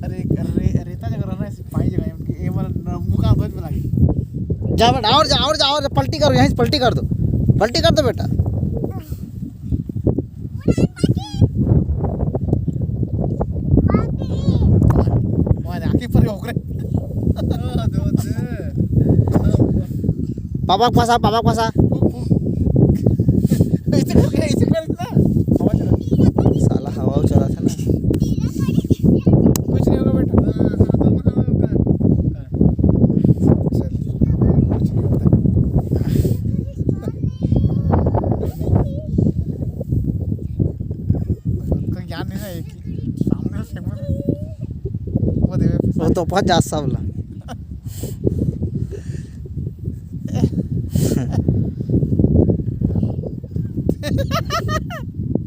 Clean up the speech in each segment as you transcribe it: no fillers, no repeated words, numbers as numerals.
अरे अरे रेता जगह रहना है पानी जगह उनकी ये वाला मुका बच बना जा बेटा और जा पलटी करो, यहीं से पलटी कर दो बेटा। वहाँ आके पर होकर पापा पासा ऐसे कर इतना हवा चला साला हवा चला था ना। कुछ नहीं होगा बेटा चल कुछ नहीं होता उसका ज्ञान नहीं है कि सामने से वो देवे वो तो बहुत जात सावला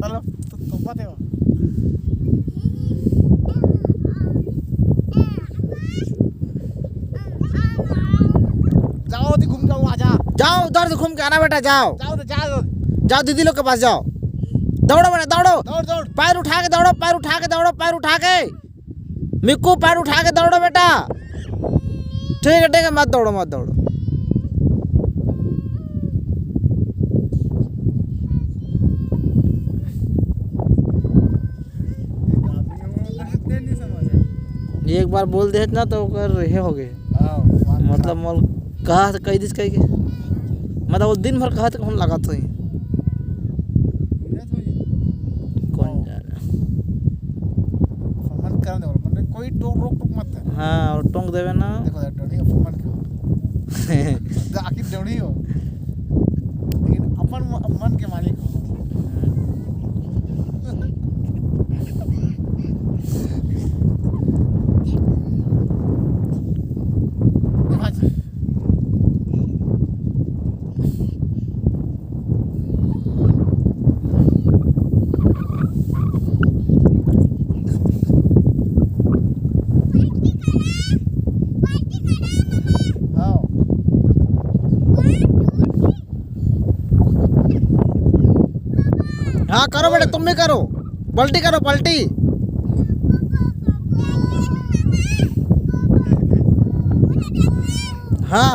चलो तो बात है जाओ तो घूम जाओ आजा जाओ उधर से घूम के आना बेटा, जाओ जाओ दीदी लोग के पास जाओ। दौड़ो बेटा दौड़ो, दौड़ पैर उठा के दौड़ो, पैर उठा के मिक्कू पैर उठा के दौड़ो बेटा। ठीक है मत दौड़ो। एक बार बोल दे ना तो रहे हो गए, मतलब मोल कहा तो कही दिस कही के मतलब वो दिन भर कहा तो हम लगा तो ही कौन जा रहा फमन कर दे मतलब कोई रोक मत है। हाँ और टोंक देवे ना देखो डोड़ी का फमन क्यों आखिर डोड़ी हो लेकिन अपन मन के मालिक हो। हाँ करो बेटा, तुम भी करो, पलटी करो पलटी। हाँ